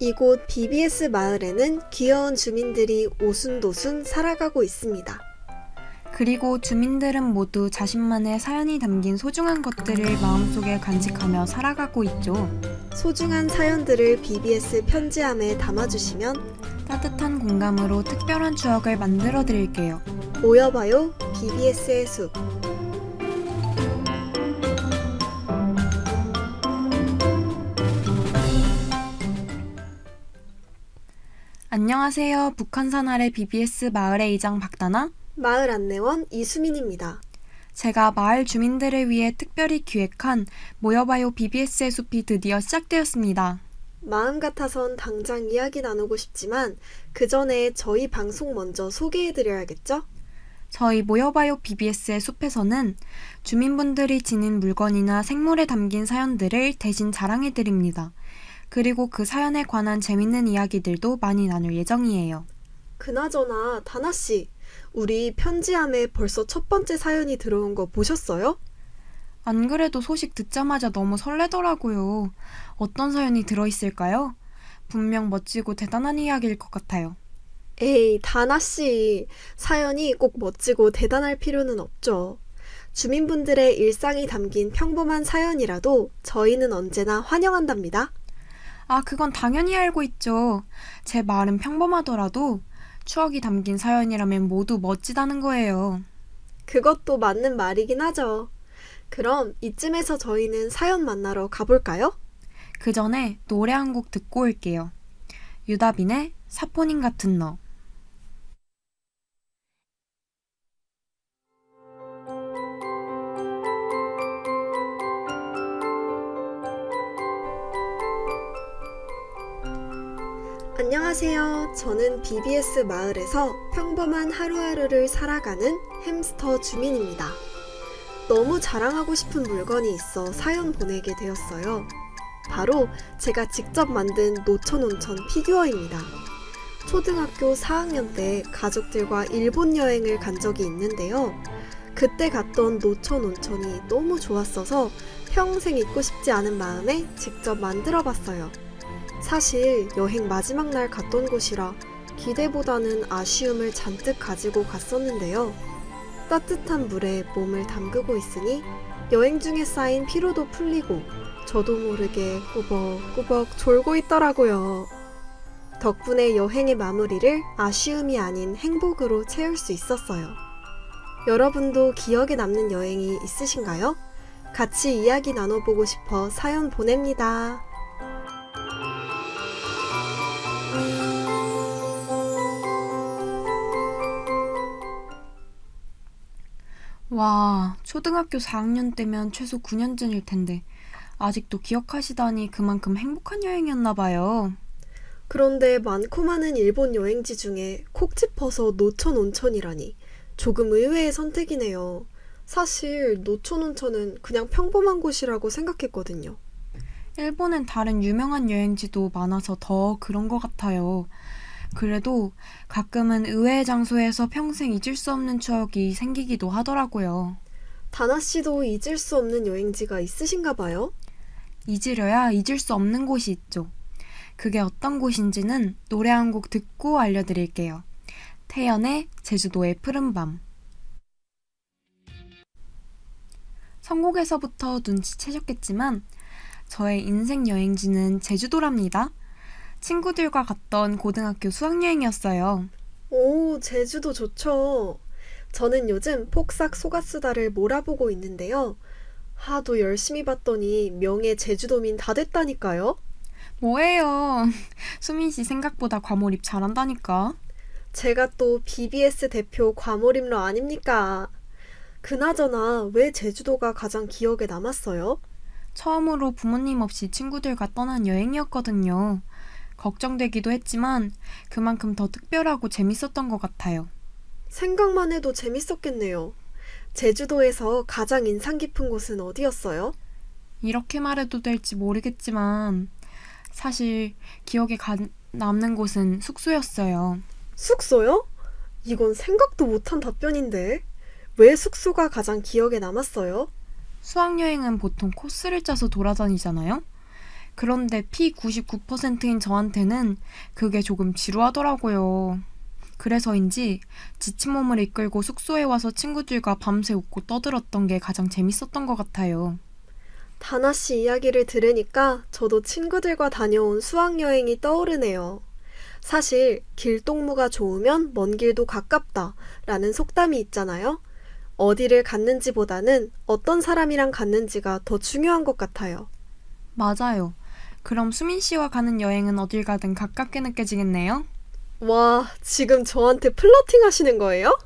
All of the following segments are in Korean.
이곳 BBS 마을에는 귀여운 주민들이 오순도순 살아가고 있습니다. 그리고 주민들은 모두 자신만의 사연이 담긴 소중한 것들을 마음속에 간직하며 살아가고 있죠. 소중한 사연들을 BBS 편지함에 담아주시면 따뜻한 공감으로 특별한 추억을 만들어 드릴게요. 모여봐요 BBS의 숲. 안녕하세요. 북한산 아래 BBS 마을의 이장 박다나. 마을 안내원 이수민입니다. 제가 마을 주민들을 위해 특별히 기획한 모여봐요 BBS의 숲이 드디어 시작되었습니다. 마음 같아선 당장 이야기 나누고 싶지만 그 전에 저희 방송 먼저 소개해드려야겠죠? 저희 모여봐요 BBS의 숲에서는 주민분들이 지닌 물건이나 생물에 담긴 사연들을 대신 자랑해드립니다. 그리고 그 사연에 관한 재밌는 이야기들도 많이 나눌 예정이에요. 그나저나 다나씨, 우리 편지함에 벌써 첫 번째 사연이 들어온 거 보셨어요? 안 그래도 소식 듣자마자 너무 설레더라고요. 어떤 사연이 들어있을까요? 분명 멋지고 대단한 이야기일 것 같아요. 에이, 다나씨, 사연이 꼭 멋지고 대단할 필요는 없죠. 주민분들의 일상이 담긴 평범한 사연이라도 저희는 언제나 환영한답니다. 아, 그건 당연히 알고 있죠. 제 말은 평범하더라도 추억이 담긴 사연이라면 모두 멋지다는 거예요. 그것도 맞는 말이긴 하죠. 그럼 이쯤에서 저희는 사연 만나러 가볼까요? 그 전에 노래 한 곡 듣고 올게요. 유다빈의 사포닌 같은 너. 안녕하세요. 저는 BBS 마을에서 평범한 하루하루를 살아가는 햄스터 주민입니다. 너무 자랑하고 싶은 물건이 있어 사연 보내게 되었어요. 바로 제가 직접 만든 노천온천 피규어입니다. 초등학교 4학년 때 가족들과 일본 여행을 간 적이 있는데요. 그때 갔던 노천온천이 너무 좋았어서 평생 잊고 싶지 않은 마음에 직접 만들어 봤어요. 사실 여행 마지막 날 갔던 곳이라 기대보다는 아쉬움을 잔뜩 가지고 갔었는데요. 따뜻한 물에 몸을 담그고 있으니 여행 중에 쌓인 피로도 풀리고 저도 모르게 꾸벅꾸벅 졸고 있더라고요. 덕분에 여행의 마무리를 아쉬움이 아닌 행복으로 채울 수 있었어요. 여러분도 기억에 남는 여행이 있으신가요? 같이 이야기 나눠보고 싶어 사연 보냅니다. 와, 초등학교 4학년 때면 최소 9년 전일 텐데 아직도 기억하시다니 그만큼 행복한 여행이었나 봐요. 그런데 많고 많은 일본 여행지 중에 콕 집어서 노천 온천이라니 조금 의외의 선택이네요. 사실 노천 온천은 그냥 평범한 곳이라고 생각했거든요. 일본엔 다른 유명한 여행지도 많아서 더 그런 것 같아요. 그래도 가끔은 의외의 장소에서 평생 잊을 수 없는 추억이 생기기도 하더라고요. 다나씨도 잊을 수 없는 여행지가 있으신가 봐요? 잊으려야 잊을 수 없는 곳이 있죠. 그게 어떤 곳인지는 노래 한 곡 듣고 알려드릴게요. 태연의 제주도의 푸른밤. 선곡에서부터 눈치채셨겠지만 저의 인생 여행지는 제주도랍니다. 친구들과 갔던 고등학교 수학여행이었어요. 오, 제주도 좋죠. 저는 요즘 폭삭 속았수다를 몰아보고 있는데요. 하도 열심히 봤더니 명예 제주도민 다 됐다니까요. 뭐예요? 수민 씨 생각보다 과몰입 잘한다니까. 제가 또 BBS 대표 과몰입러 아닙니까? 그나저나 왜 제주도가 가장 기억에 남았어요? 처음으로 부모님 없이 친구들과 떠난 여행이었거든요. 걱정되기도 했지만 그만큼 더 특별하고 재밌었던 것 같아요. 생각만 해도 재밌었겠네요. 제주도에서 가장 인상 깊은 곳은 어디였어요? 이렇게 말해도 될지 모르겠지만 사실 기억에 남는 곳은 숙소였어요. 숙소요? 이건 생각도 못한 답변인데. 왜 숙소가 가장 기억에 남았어요? 수학여행은 보통 코스를 짜서 돌아다니잖아요. 그런데 P99%인 저한테는 그게 조금 지루하더라고요. 그래서인지 지친 몸을 이끌고 숙소에 와서 친구들과 밤새 웃고 떠들었던 게 가장 재밌었던 것 같아요. 다나 씨 이야기를 들으니까 저도 친구들과 다녀온 수학여행이 떠오르네요. 사실 길동무가 좋으면 먼 길도 가깝다 라는 속담이 있잖아요. 어디를 갔는지보다는 어떤 사람이랑 갔는지가 더 중요한 것 같아요. 맞아요. 그럼 수민 씨와 가는 여행은 어딜 가든 가깝게 느껴지겠네요? 와, 지금 저한테 플러팅 하시는 거예요?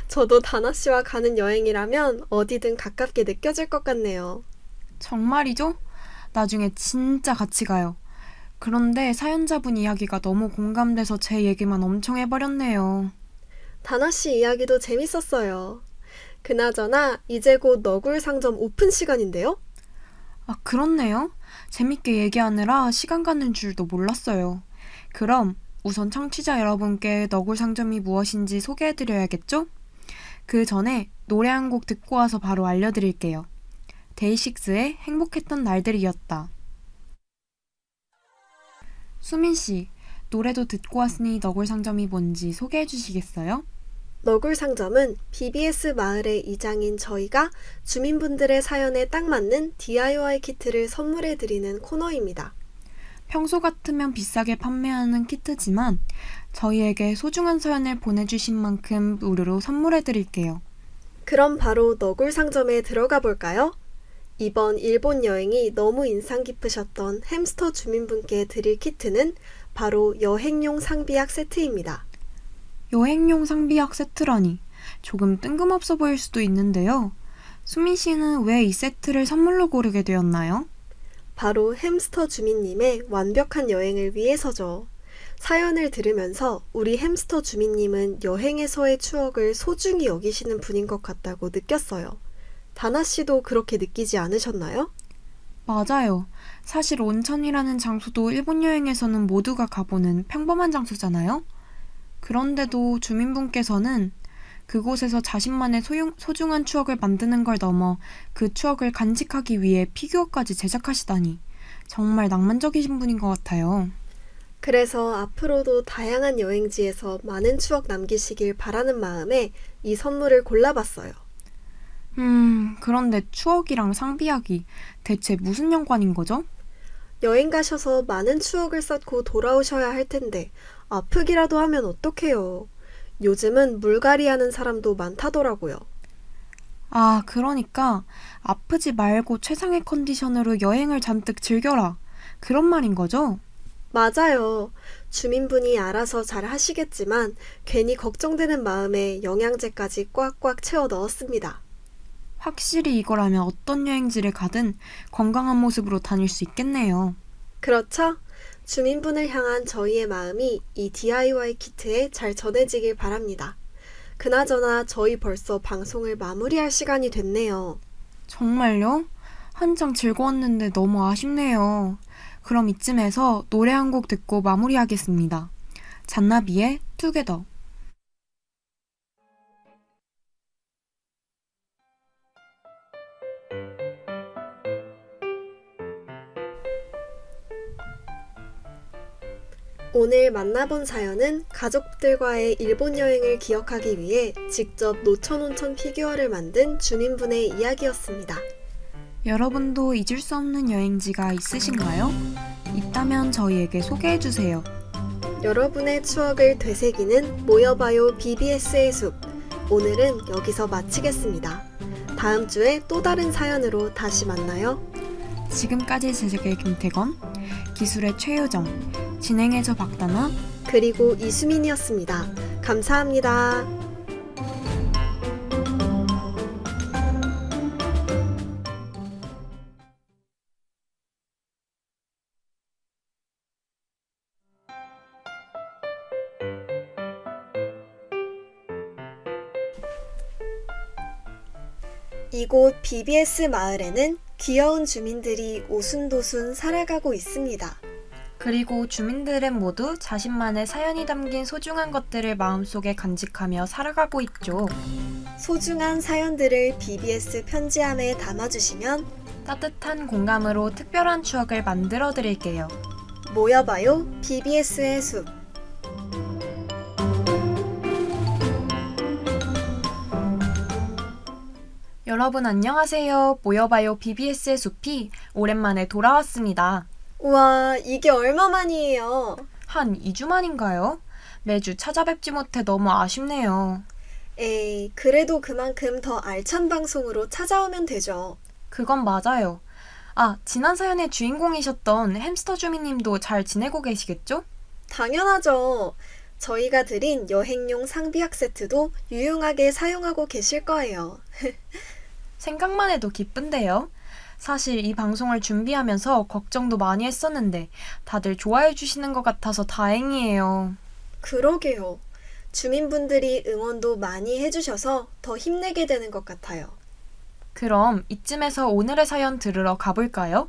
저도 다나 씨와 가는 여행이라면 어디든 가깝게 느껴질 것 같네요. 정말이죠? 나중에 진짜 같이 가요. 그런데 사연자분 이야기가 너무 공감돼서 제 얘기만 엄청 해버렸네요. 다나 씨 이야기도 재밌었어요. 그나저나 이제 곧 너굴 상점 오픈 시간인데요? 아, 그렇네요. 재밌게 얘기하느라 시간 가는 줄도 몰랐어요. 그럼 우선 청취자 여러분께 너굴 상점이 무엇인지 소개해드려야겠죠? 그 전에 노래 한 곡 듣고 와서 바로 알려드릴게요. 데이식스의 행복했던 날들이었다. 수민 씨, 노래도 듣고 왔으니 너굴 상점이 뭔지 소개해 주시겠어요? 너굴 상점은 BBS 마을의 이장인 저희가 주민분들의 사연에 딱 맞는 DIY 키트를 선물해 드리는 코너입니다. 평소 같으면 비싸게 판매하는 키트지만 저희에게 소중한 사연을 보내주신 만큼 무료로 선물해 드릴게요. 그럼 바로 너굴 상점에 들어가 볼까요? 이번 일본 여행이 너무 인상 깊으셨던 햄스터 주민분께 드릴 키트는 바로 여행용 상비약 세트입니다. 여행용 상비약 세트라니 조금 뜬금없어 보일 수도 있는데요. 수민 씨는 왜 이 세트를 선물로 고르게 되었나요? 바로 햄스터 주민님의 완벽한 여행을 위해서죠. 사연을 들으면서 우리 햄스터 주민님은 여행에서의 추억을 소중히 여기시는 분인 것 같다고 느꼈어요. 다나 씨도 그렇게 느끼지 않으셨나요? 맞아요. 사실 온천이라는 장소도 일본 여행에서는 모두가 가보는 평범한 장소잖아요. 그런데도 주민분께서는 그곳에서 자신만의 소중한 추억을 만드는 걸 넘어 그 추억을 간직하기 위해 피규어까지 제작하시다니 정말 낭만적이신 분인 것 같아요. 그래서 앞으로도 다양한 여행지에서 많은 추억 남기시길 바라는 마음에 이 선물을 골라봤어요. 그런데 추억이랑 상비약이 대체 무슨 연관인 거죠? 여행 가셔서 많은 추억을 쌓고 돌아오셔야 할 텐데 아프기라도 하면 어떡해요. 요즘은 물갈이 하는 사람도 많다더라고요. 아, 그러니까 아프지 말고 최상의 컨디션으로 여행을 잔뜩 즐겨라. 그런 말인 거죠? 맞아요. 주민분이 알아서 잘 하시겠지만 괜히 걱정되는 마음에 영양제까지 꽉꽉 채워 넣었습니다. 확실히 이거라면 어떤 여행지를 가든 건강한 모습으로 다닐 수 있겠네요. 그렇죠? 주민분을 향한 저희의 마음이 이 DIY 키트에 잘 전해지길 바랍니다. 그나저나 저희 벌써 방송을 마무리할 시간이 됐네요. 정말요? 한창 즐거웠는데 너무 아쉽네요. 그럼 이쯤에서 노래 한 곡 듣고 마무리하겠습니다. 잔나비의 투게더. 오늘 만나본 사연은 가족들과의 일본 여행을 기억하기 위해 직접 노천온천 피규어를 만든 주민분의 이야기였습니다. 여러분도 잊을 수 없는 여행지가 있으신가요? 있다면 저희에게 소개해주세요. 여러분의 추억을 되새기는 모여봐요 BBS의 숲. 오늘은 여기서 마치겠습니다. 다음 주에 또 다른 사연으로 다시 만나요. 지금까지 제작의 김태건, 기술의 최효정, 진행의 저 박다나, 그리고 이수민이었습니다. 감사합니다. 이곳 BBS 마을에는 귀여운 주민들이 오순도순 살아가고 있습니다. 그리고 주민들은 모두 자신만의 사연이 담긴 소중한 것들을 마음속에 간직하며 살아가고 있죠. 소중한 사연들을 BBS 편지함에 담아주시면 따뜻한 공감으로 특별한 추억을 만들어 드릴게요. 모여봐요 BBS의 숲. 여러분 안녕하세요. 모여봐요 BBS의 숲이 오랜만에 돌아왔습니다. 우와, 이게 얼마만이에요? 한 2주 만인가요? 매주 찾아뵙지 못해 너무 아쉽네요. 에이, 그래도 그만큼 더 알찬 방송으로 찾아오면 되죠. 그건 맞아요. 아, 지난 사연의 주인공이셨던 햄스터 주민님도 잘 지내고 계시겠죠? 당연하죠. 저희가 드린 여행용 상비약 세트도 유용하게 사용하고 계실 거예요. 생각만 해도 기쁜데요. 사실 이 방송을 준비하면서 걱정도 많이 했었는데 다들 좋아해 주시는 것 같아서 다행이에요. 그러게요. 주민분들이 응원도 많이 해주셔서 더 힘내게 되는 것 같아요. 그럼 이쯤에서 오늘의 사연 들으러 가볼까요?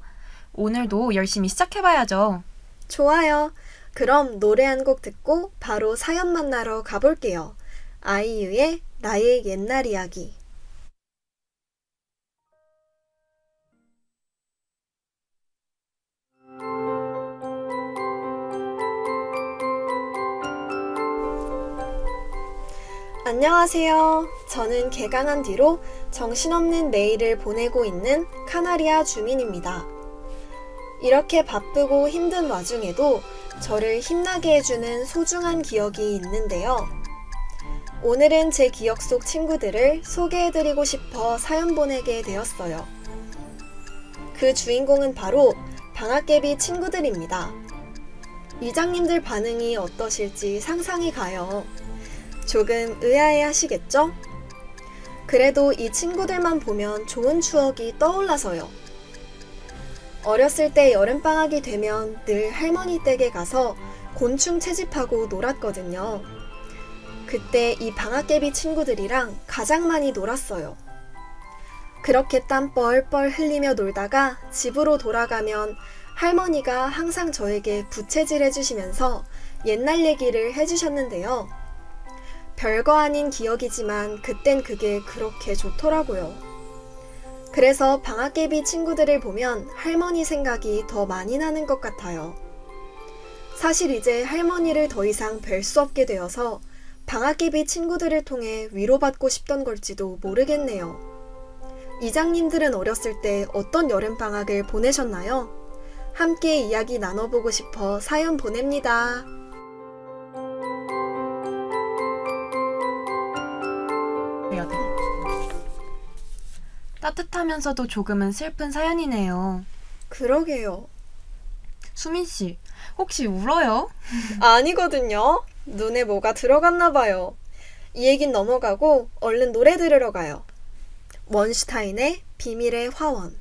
오늘도 열심히 시작해봐야죠. 좋아요. 그럼 노래 한 곡 듣고 바로 사연 만나러 가볼게요. 아이유의 나의 옛날 이야기. 안녕하세요. 저는 개강한 뒤로 정신없는 매일을 보내고 있는 카나리아 주민입니다. 이렇게 바쁘고 힘든 와중에도 저를 힘나게 해주는 소중한 기억이 있는데요. 오늘은 제 기억 속 친구들을 소개해드리고 싶어 사연 보내게 되었어요. 그 주인공은 바로 방학개비 친구들입니다. 이장님들 반응이 어떠실지 상상이 가요. 조금 의아해 하시겠죠? 그래도 이 친구들만 보면 좋은 추억이 떠올라서요. 어렸을 때 여름방학이 되면 늘 할머니 댁에 가서 곤충 채집하고 놀았거든요. 그때 이 방학개비 친구들이랑 가장 많이 놀았어요. 그렇게 땀 뻘뻘 흘리며 놀다가 집으로 돌아가면 할머니가 항상 저에게 부채질 해주시면서 옛날 얘기를 해주셨는데요. 별거 아닌 기억이지만 그땐 그게 그렇게 좋더라고요. 그래서 방학개비 친구들을 보면 할머니 생각이 더 많이 나는 것 같아요. 사실 이제 할머니를 더 이상 뵐 수 없게 되어서 방학개비 친구들을 통해 위로받고 싶던 걸지도 모르겠네요. 이장님들은 어렸을 때 어떤 여름방학을 보내셨나요? 함께 이야기 나눠보고 싶어 사연 보냅니다. 해야 돼. 따뜻하면서도 조금은 슬픈 사연이네요. 그러게요. 수민 씨, 혹시 울어요? 아니거든요. 눈에 뭐가 들어갔나 봐요. 이 얘긴 넘어가고 얼른 노래 들으러 가요. 원슈타인의 비밀의 화원.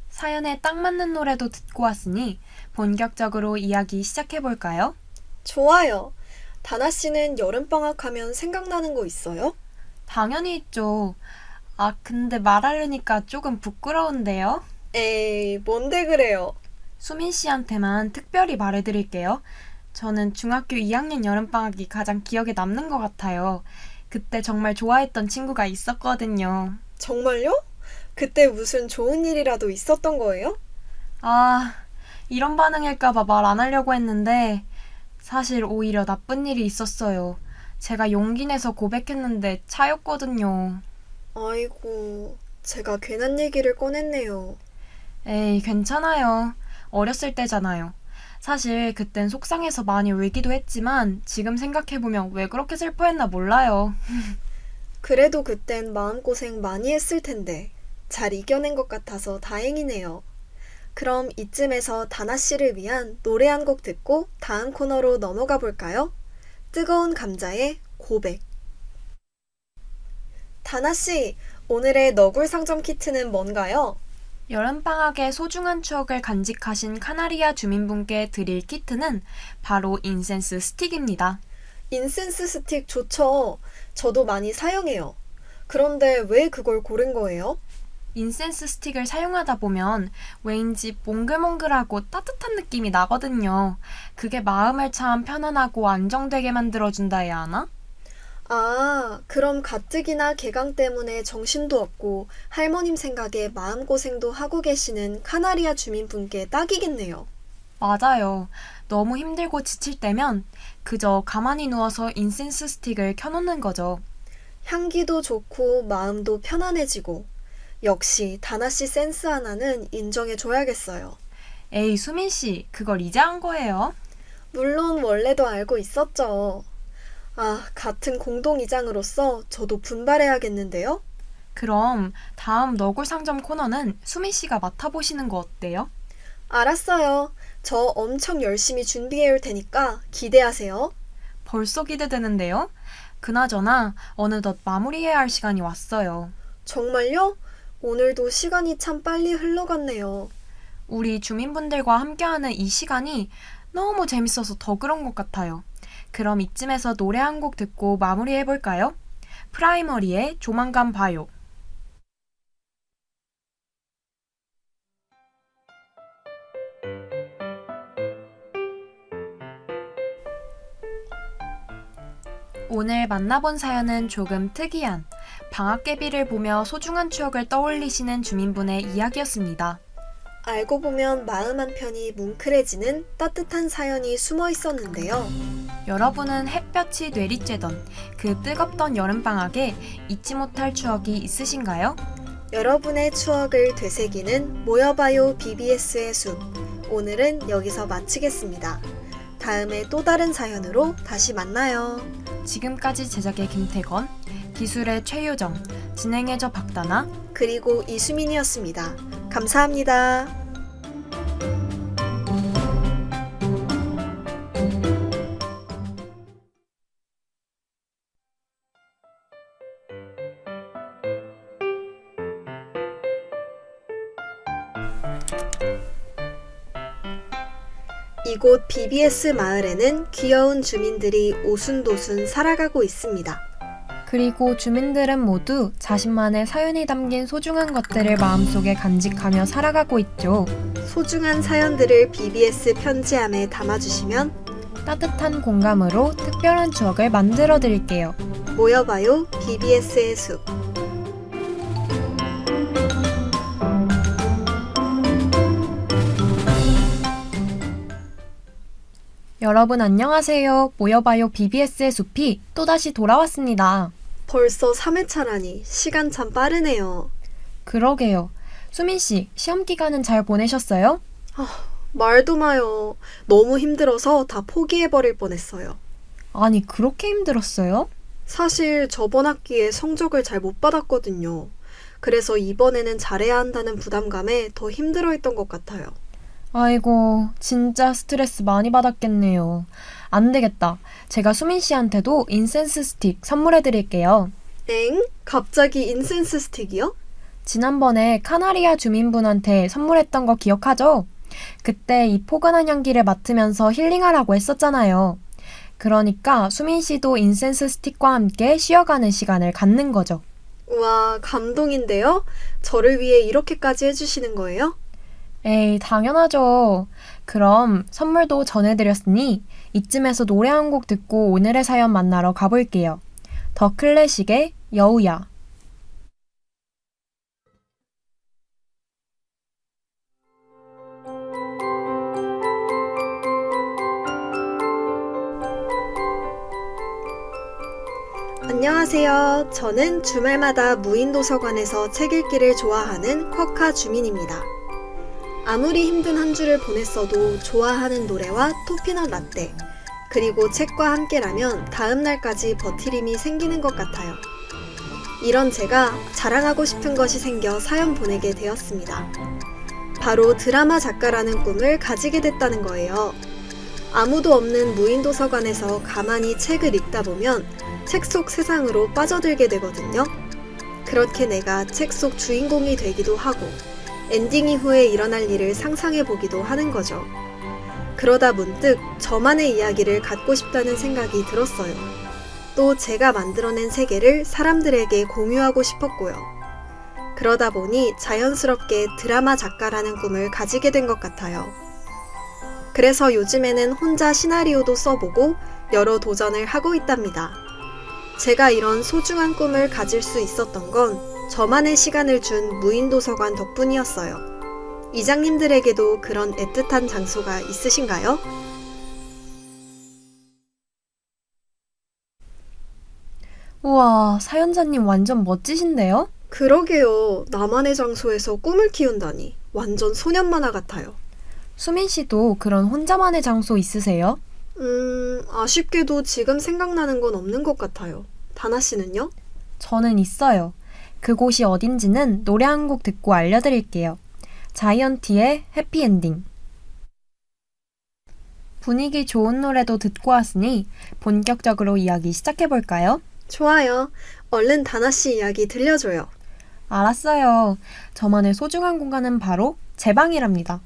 사연에 딱 맞는 노래도 듣고 왔으니 본격적으로 이야기 시작해볼까요? 좋아요. 다나 씨는 여름방학 하면 생각나는 거 있어요? 당연히 있죠. 아, 근데 말하려니까 조금 부끄러운데요? 에이, 뭔데 그래요? 수민 씨한테만 특별히 말해드릴게요. 저는 중학교 2학년 여름방학이 가장 기억에 남는 것 같아요. 그때 정말 좋아했던 친구가 있었거든요. 정말요? 그때 무슨 좋은 일이라도 있었던 거예요? 아, 이런 반응일까봐 말 안 하려고 했는데 사실 오히려 나쁜 일이 있었어요. 제가 용기 내서 고백했는데 차였거든요. 아이고, 제가 괜한 얘기를 꺼냈네요. 에이, 괜찮아요. 어렸을 때잖아요. 사실 그땐 속상해서 많이 울기도 했지만 지금 생각해보면 왜 그렇게 슬퍼했나 몰라요. 그래도 그땐 마음고생 많이 했을 텐데 잘 이겨낸 것 같아서 다행이네요. 그럼 이쯤에서 다나 씨를 위한 노래 한 곡 듣고 다음 코너로 넘어가 볼까요? 뜨거운 감자의 고백. 다나 씨, 오늘의 너굴 상점 키트는 뭔가요? 여름방학의 소중한 추억을 간직하신 카나리아 주민분께 드릴 키트는 바로 인센스 스틱입니다. 인센스 스틱 좋죠. 저도 많이 사용해요. 그런데 왜 그걸 고른 거예요? 인센스 스틱을 사용하다 보면 왠지 몽글몽글하고 따뜻한 느낌이 나거든요. 그게 마음을 참 편안하고 안정되게 만들어준다 해야 하나? 그럼 가뜩이나 개강 때문에 정신도 없고 할머님 생각에 마음고생도 하고 계시는 카나리아 주민분께 딱이겠네요. 맞아요. 너무 힘들고 지칠 때면 그저 가만히 누워서 인센스 스틱을 켜놓는 거죠. 향기도 좋고 마음도 편안해지고 역시 다나씨 센스 하나는 인정해줘야겠어요. 에이, 수민 씨, 그걸 이제 한 거예요? 물론 원래도 알고 있었죠. 같은 공동이장으로서 저도 분발해야겠는데요? 그럼 다음 너굴 상점 코너는 수민 씨가 맡아보시는 거 어때요? 알았어요. 저 엄청 열심히 준비해올 테니까 기대하세요. 벌써 기대되는데요? 그나저나 어느덧 마무리해야 할 시간이 왔어요. 정말요? 오늘도 시간이 참 빨리 흘러갔네요. 우리 주민분들과 함께하는 이 시간이 너무 재밌어서 더 그런 것 같아요. 그럼 이쯤에서 노래 한 곡 듣고 마무리해볼까요? 프라이머리의 조만간 봐요. 오늘 만나본 사연은 조금 특이한 방학개비를 보며 소중한 추억을 떠올리시는 주민분의 이야기였습니다. 알고 보면 마음 한편이 뭉클해지는 따뜻한 사연이 숨어 있었는데요. 여러분은 햇볕이 내리쬐던 그 뜨겁던 여름방학에 잊지 못할 추억이 있으신가요? 여러분의 추억을 되새기는 모여봐요 BBS의 숲. 오늘은 여기서 마치겠습니다. 다음에 또 다른 사연으로 다시 만나요. 지금까지 제작의 김태건, 기술의 최유정, 진행의 저 박다나, 그리고 이수민이었습니다. 감사합니다. 이곳 BBS 마을에는 귀여운 주민들이 오순도순 살아가고 있습니다. 그리고 주민들은 모두 자신만의 사연이 담긴 소중한 것들을 마음속에 간직하며 살아가고 있죠. 소중한 사연들을 BBS 편지함에 담아주시면 따뜻한 공감으로 특별한 추억을 만들어 드릴게요. 모여봐요 BBS의 숲. 여러분 안녕하세요. 모여봐요 BBS의 숲이 또다시 돌아왔습니다. 벌써 3회차라니 시간 참 빠르네요. 그러게요. 수민씨, 시험 기간은 잘 보내셨어요? 말도 마요. 너무 힘들어서 다 포기해버릴 뻔했어요. 아니, 그렇게 힘들었어요? 사실 저번 학기에 성적을 잘 못 받았거든요. 그래서 이번에는 잘해야 한다는 부담감에 더 힘들어했던 것 같아요. 아이고, 진짜 스트레스 많이 받았겠네요. 안 되겠다. 제가 수민 씨한테도 인센스 스틱 선물해 드릴게요. 엥? 갑자기 인센스 스틱이요? 지난번에 카나리아 주민분한테 선물했던 거 기억하죠? 그때 이 포근한 향기를 맡으면서 힐링하라고 했었잖아요. 그러니까 수민 씨도 인센스 스틱과 함께 쉬어가는 시간을 갖는 거죠. 우와, 감동인데요? 저를 위해 이렇게까지 해주시는 거예요? 에이, 당연하죠. 그럼 선물도 전해드렸으니 이쯤에서 노래 한 곡 듣고 오늘의 사연 만나러 가볼게요. 더 클래식의 여우야. 안녕하세요. 저는 주말마다 무인도서관에서 책 읽기를 좋아하는 쿼카 주민입니다. 아무리 힘든 한 주를 보냈어도 좋아하는 노래와 토피넛 라떼, 그리고 책과 함께라면 다음 날까지 버틸 힘이 생기는 것 같아요. 이런 제가 자랑하고 싶은 것이 생겨 사연 보내게 되었습니다. 바로 드라마 작가라는 꿈을 가지게 됐다는 거예요. 아무도 없는 무인도서관에서 가만히 책을 읽다 보면 책 속 세상으로 빠져들게 되거든요. 그렇게 내가 책 속 주인공이 되기도 하고 엔딩 이후에 일어날 일을 상상해 보기도 하는 거죠. 그러다 문득 저만의 이야기를 갖고 싶다는 생각이 들었어요. 또 제가 만들어낸 세계를 사람들에게 공유하고 싶었고요. 그러다 보니 자연스럽게 드라마 작가라는 꿈을 가지게 된 것 같아요. 그래서 요즘에는 혼자 시나리오도 써보고 여러 도전을 하고 있답니다. 제가 이런 소중한 꿈을 가질 수 있었던 건 저만의 시간을 준 무인도서관 덕분이었어요. 이장님들에게도 그런 애틋한 장소가 있으신가요? 우와, 사연자님 완전 멋지신데요? 그러게요. 나만의 장소에서 꿈을 키운다니. 완전 소년 만화 같아요. 수민 씨도 그런 혼자만의 장소 있으세요? 아쉽게도 지금 생각나는 건 없는 것 같아요. 다나 씨는요? 저는 있어요. 그곳이 어딘지는 노래 한 곡 듣고 알려드릴게요. 자이언티의 해피엔딩. 분위기 좋은 노래도 듣고 왔으니 본격적으로 이야기 시작해볼까요? 좋아요. 얼른 다나 씨 이야기 들려줘요. 알았어요. 저만의 소중한 공간은 바로 제 방이랍니다.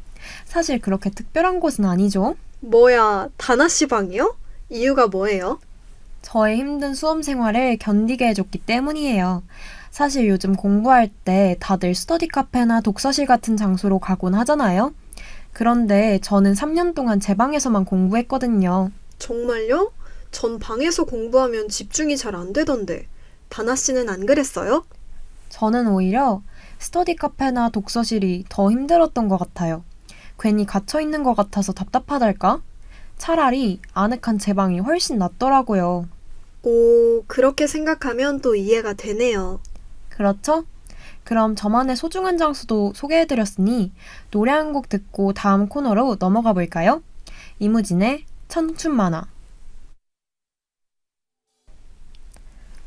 사실 그렇게 특별한 곳은 아니죠. 뭐야, 다나 씨 방이요? 이유가 뭐예요? 저의 힘든 수험 생활을 견디게 해줬기 때문이에요. 사실 요즘 공부할 때 다들 스터디 카페나 독서실 같은 장소로 가곤 하잖아요. 그런데 저는 3년 동안 제 방에서만 공부했거든요. 정말요? 전 방에서 공부하면 집중이 잘 안 되던데. 다나 씨는 안 그랬어요? 저는 오히려 스터디 카페나 독서실이 더 힘들었던 것 같아요. 괜히 갇혀있는 것 같아서 답답하달까? 차라리 아늑한 제 방이 훨씬 낫더라고요. 오, 그렇게 생각하면 또 이해가 되네요. 그렇죠? 그럼 저만의 소중한 장소도 소개해드렸으니 노래 한 곡 듣고 다음 코너로 넘어가 볼까요? 이무진의 청춘 만화.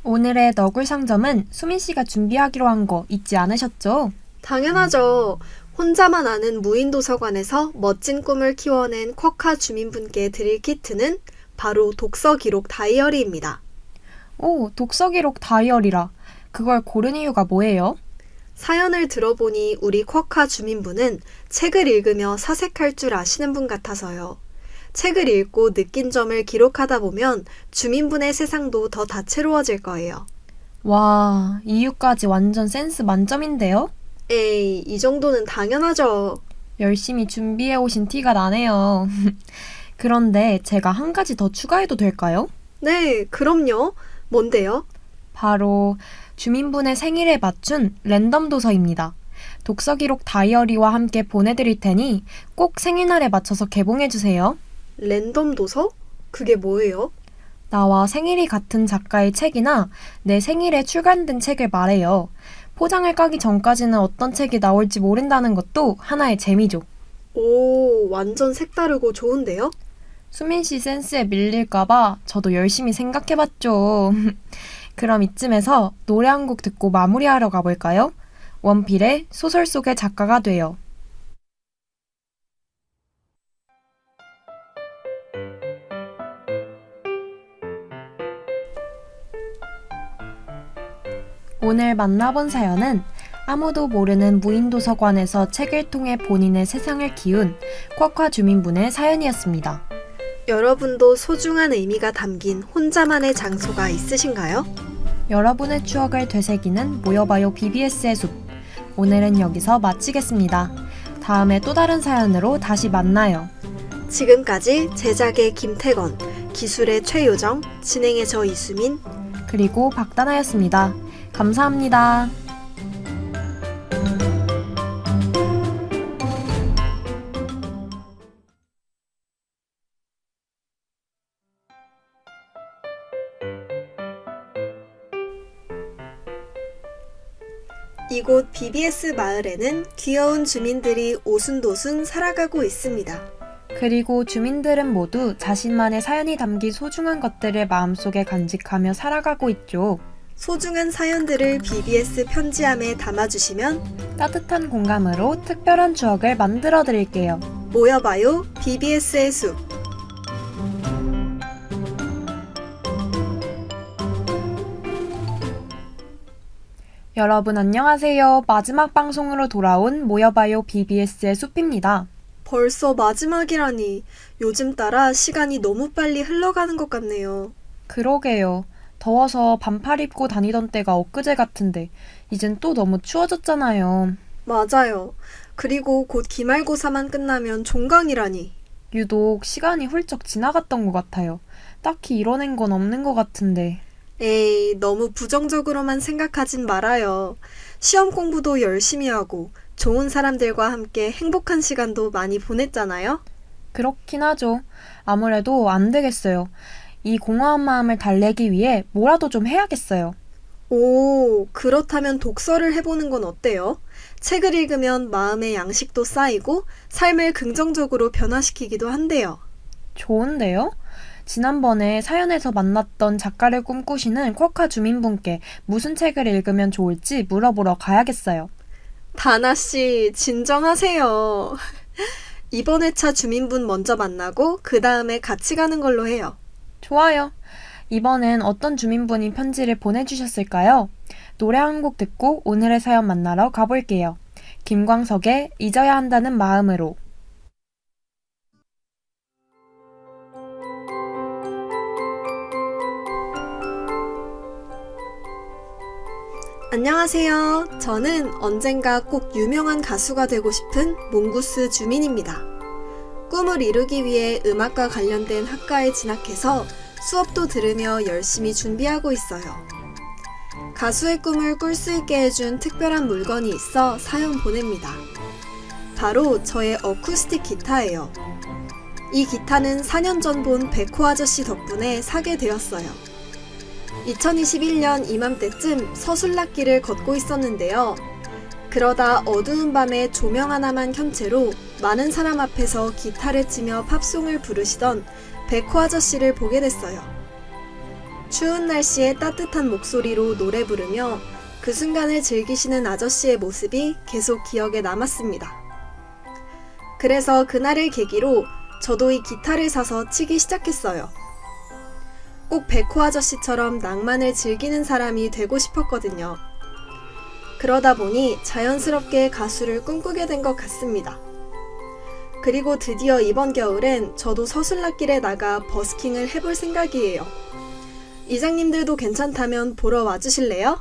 오늘의 너굴 상점은 수민 씨가 준비하기로 한 거 잊지 않으셨죠? 당연하죠. 혼자만 아는 무인도서관에서 멋진 꿈을 키워낸 쿼카 주민분께 드릴 키트는 바로 독서 기록 다이어리입니다. 오, 독서 기록 다이어리라. 그걸 고른 이유가 뭐예요? 사연을 들어보니 우리 쿼카 주민분은 책을 읽으며 사색할 줄 아시는 분 같아서요. 책을 읽고 느낀 점을 기록하다 보면 주민분의 세상도 더 다채로워질 거예요. 와, 이유까지 완전 센스 만점인데요? 에이, 이 정도는 당연하죠. 열심히 준비해 오신 티가 나네요. 그런데 제가 한 가지 더 추가해도 될까요? 네, 그럼요. 뭔데요? 바로 주민분의 생일에 맞춘 랜덤 도서입니다. 독서 기록 다이어리와 함께 보내드릴 테니 꼭 생일날에 맞춰서 개봉해주세요. 랜덤 도서? 그게 뭐예요? 나와 생일이 같은 작가의 책이나 내 생일에 출간된 책을 말해요. 포장을 까기 전까지는 어떤 책이 나올지 모른다는 것도 하나의 재미죠. 오, 완전 색다르고 좋은데요? 수민 씨 센스에 밀릴까봐 저도 열심히 생각해봤죠. 그럼 이쯤에서 노래 한 곡 듣고 마무리하러 가볼까요? 원필의 소설 속의 작가가 돼요. 오늘 만나본 사연은 아무도 모르는 무인도서관에서 책을 통해 본인의 세상을 키운 쿼카 주민분의 사연이었습니다. 여러분도 소중한 의미가 담긴 혼자만의 장소가 있으신가요? 여러분의 추억을 되새기는 모여봐요 BBS의 숲. 오늘은 여기서 마치겠습니다. 다음에 또 다른 사연으로 다시 만나요. 지금까지 제작의 김태건, 기술의 최요정, 진행의 저 이수민, 그리고 박다나였습니다. 감사합니다. 이곳 BBS 마을에는 귀여운 주민들이 오순도순 살아가고 있습니다. 그리고 주민들은 모두 자신만의 사연이 담긴 소중한 것들을 마음속에 간직하며 살아가고 있죠. 소중한 사연들을 BBS 편지함에 담아주시면 따뜻한 공감으로 특별한 추억을 만들어 드릴게요. 모여봐요 BBS의 숲. 여러분 안녕하세요. 마지막 방송으로 돌아온 모여봐요 BBS의 숲입니다. 벌써 마지막이라니. 요즘 따라 시간이 너무 빨리 흘러가는 것 같네요. 그러게요. 더워서 반팔 입고 다니던 때가 엊그제 같은데 이젠 또 너무 추워졌잖아요. 맞아요. 그리고 곧 기말고사만 끝나면 종강이라니. 유독 시간이 훌쩍 지나갔던 것 같아요. 딱히 이뤄낸 건 없는 것 같은데. 에이, 너무 부정적으로만 생각하진 말아요. 시험 공부도 열심히 하고 좋은 사람들과 함께 행복한 시간도 많이 보냈잖아요. 그렇긴 하죠. 아무래도 안 되겠어요. 이 공허한 마음을 달래기 위해 뭐라도 좀 해야겠어요. 오, 그렇다면 독서를 해보는 건 어때요? 책을 읽으면 마음의 양식도 쌓이고 삶을 긍정적으로 변화시키기도 한대요. 좋은데요? 지난번에 사연에서 만났던 작가를 꿈꾸시는 쿼카 주민분께 무슨 책을 읽으면 좋을지 물어보러 가야겠어요. 다나 씨, 진정하세요. 이번 회차 주민분 먼저 만나고 그 다음에 같이 가는 걸로 해요. 좋아요. 이번엔 어떤 주민분이 편지를 보내주셨을까요? 노래 한 곡 듣고 오늘의 사연 만나러 가볼게요. 김광석의 잊어야 한다는 마음으로. 안녕하세요. 저는 언젠가 꼭 유명한 가수가 되고 싶은 몽구스 주민입니다. 꿈을 이루기 위해 음악과 관련된 학과에 진학해서 수업도 들으며 열심히 준비하고 있어요. 가수의 꿈을 꿀 수 있게 해준 특별한 물건이 있어 사연 보냅니다. 바로 저의 어쿠스틱 기타예요. 이 기타는 4년 전 본 백호 아저씨 덕분에 사게 되었어요. 2021년 이맘때쯤 서술락길을 걷고 있었는데요. 그러다 어두운 밤에 조명 하나만 켠 채로 많은 사람 앞에서 기타를 치며 팝송을 부르시던 백호 아저씨를 보게 됐어요. 추운 날씨에 따뜻한 목소리로 노래 부르며 그 순간을 즐기시는 아저씨의 모습이 계속 기억에 남았습니다. 그래서 그날을 계기로 저도 이 기타를 사서 치기 시작했어요. 꼭 백호 아저씨처럼 낭만을 즐기는 사람이 되고 싶었거든요. 그러다 보니 자연스럽게 가수를 꿈꾸게 된 것 같습니다. 그리고 드디어 이번 겨울엔 저도 서술락길에 나가 버스킹을 해볼 생각이에요. 이장님들도 괜찮다면 보러 와주실래요?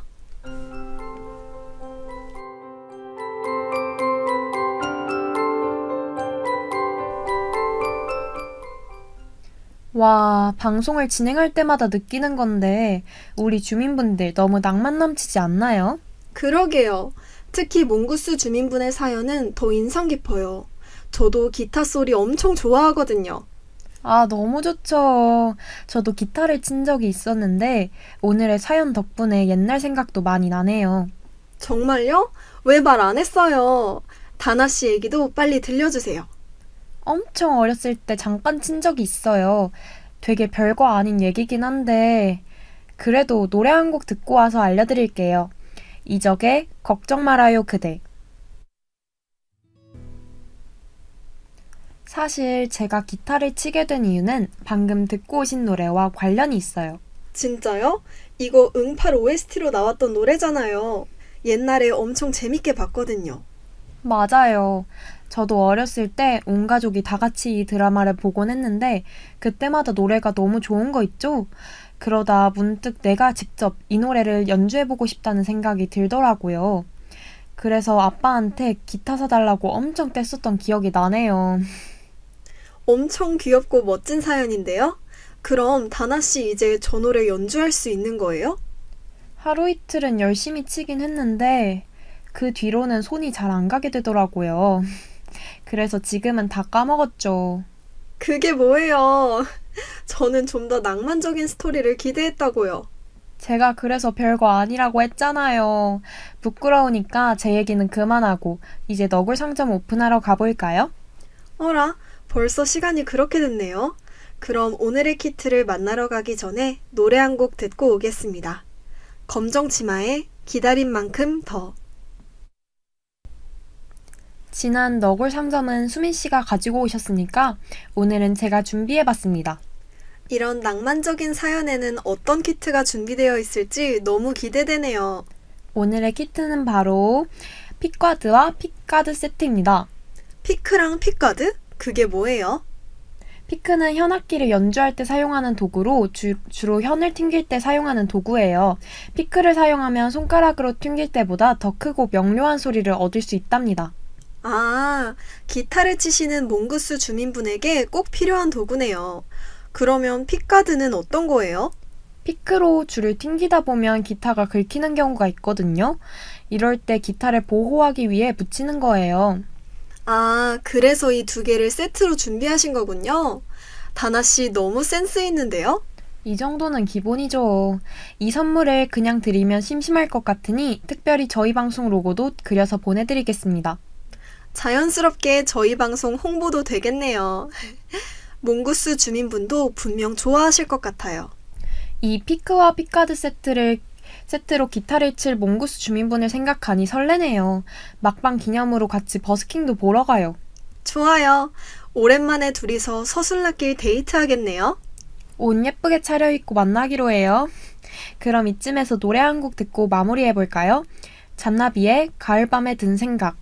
와, 방송을 진행할 때마다 느끼는 건데 우리 주민분들 너무 낭만 넘치지 않나요? 그러게요. 특히 몽구스 주민분의 사연은 더 인상 깊어요. 저도 기타 소리 엄청 좋아하거든요. 아, 너무 좋죠. 저도 기타를 친 적이 있었는데 오늘의 사연 덕분에 옛날 생각도 많이 나네요. 정말요? 왜 말 안 했어요? 다나 씨 얘기도 빨리 들려주세요. 엄청 어렸을 때 잠깐 친 적이 있어요. 되게 별거 아닌 얘기긴 한데 그래도 노래 한 곡 듣고 와서 알려드릴게요. 이적의 걱정 말아요 그대. 사실 제가 기타를 치게 된 이유는 방금 듣고 오신 노래와 관련이 있어요. 진짜요? 이거 응팔 OST로 나왔던 노래잖아요. 옛날에 엄청 재밌게 봤거든요. 맞아요. 저도 어렸을 때 온 가족이 다 같이 이 드라마를 보곤 했는데 그때마다 노래가 너무 좋은 거 있죠? 그러다 문득 내가 직접 이 노래를 연주해보고 싶다는 생각이 들더라고요. 그래서 아빠한테 기타 사달라고 엄청 뗐었던 기억이 나네요. 엄청 귀엽고 멋진 사연인데요? 그럼 다나 씨 이제 저 노래 연주할 수 있는 거예요? 하루 이틀은 열심히 치긴 했는데 그 뒤로는 손이 잘 안 가게 되더라고요. 그래서 지금은 다 까먹었죠. 그게 뭐예요? 저는 좀 더 낭만적인 스토리를 기대했다고요. 제가 그래서 별거 아니라고 했잖아요. 부끄러우니까 제 얘기는 그만하고 이제 너굴 상점 오픈하러 가볼까요? 어라, 벌써 시간이 그렇게 됐네요. 그럼 오늘의 키트를 만나러 가기 전에 노래 한 곡 듣고 오겠습니다. 검정치마의 기다린 만큼 더. 지난 너굴 상점은 수민 씨가 가지고 오셨으니까 오늘은 제가 준비해봤습니다. 이런 낭만적인 사연에는 어떤 키트가 준비되어 있을지 너무 기대되네요. 오늘의 키트는 바로 픽과드와 픽가드 세트입니다. 피크랑 픽가드? 그게 뭐예요? 피크는 현악기를 연주할 때 사용하는 도구로 주로 현을 튕길 때 사용하는 도구예요. 피크를 사용하면 손가락으로 튕길 때보다 더 크고 명료한 소리를 얻을 수 있답니다. 아, 기타를 치시는 몽구스 주민분에게 꼭 필요한 도구네요. 그러면 픽가드는 어떤 거예요? 피크로 줄을 튕기다 보면 기타가 긁히는 경우가 있거든요. 이럴 때 기타를 보호하기 위해 붙이는 거예요. 아, 그래서 이 두 개를 세트로 준비하신 거군요. 다나 씨 너무 센스 있는데요? 이 정도는 기본이죠. 이 선물을 그냥 드리면 심심할 것 같으니 특별히 저희 방송 로고도 그려서 보내드리겠습니다. 자연스럽게 저희 방송 홍보도 되겠네요. 몽구스 주민분도 분명 좋아하실 것 같아요. 이 피크와 피카드 세트로 기타를 칠 몽구스 주민분을 생각하니 설레네요. 막방 기념으로 같이 버스킹도 보러 가요. 좋아요. 오랜만에 둘이서 서술납길 데이트하겠네요. 옷 예쁘게 차려입고 만나기로 해요. 그럼 이쯤에서 노래 한 곡 듣고 마무리해볼까요? 잔나비의 가을밤에 든 생각.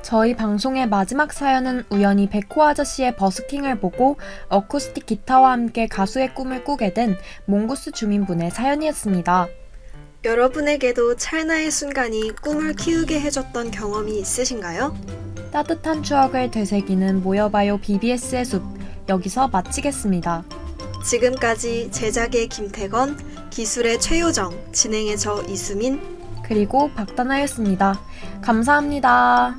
저희 방송의 마지막 사연은 우연히 백호 아저씨의 버스킹을 보고 어쿠스틱 기타와 함께 가수의 꿈을 꾸게 된 몽구스 주민분의 사연이었습니다. 여러분에게도 찰나의 순간이 꿈을 키우게 해줬던 경험이 있으신가요? 따뜻한 추억을 되새기는 모여봐요 BBS의 숲, 여기서 마치겠습니다. 지금까지 제작의 김태건, 기술의 최효정, 진행의 저 이수민, 그리고 박다나였습니다. 감사합니다.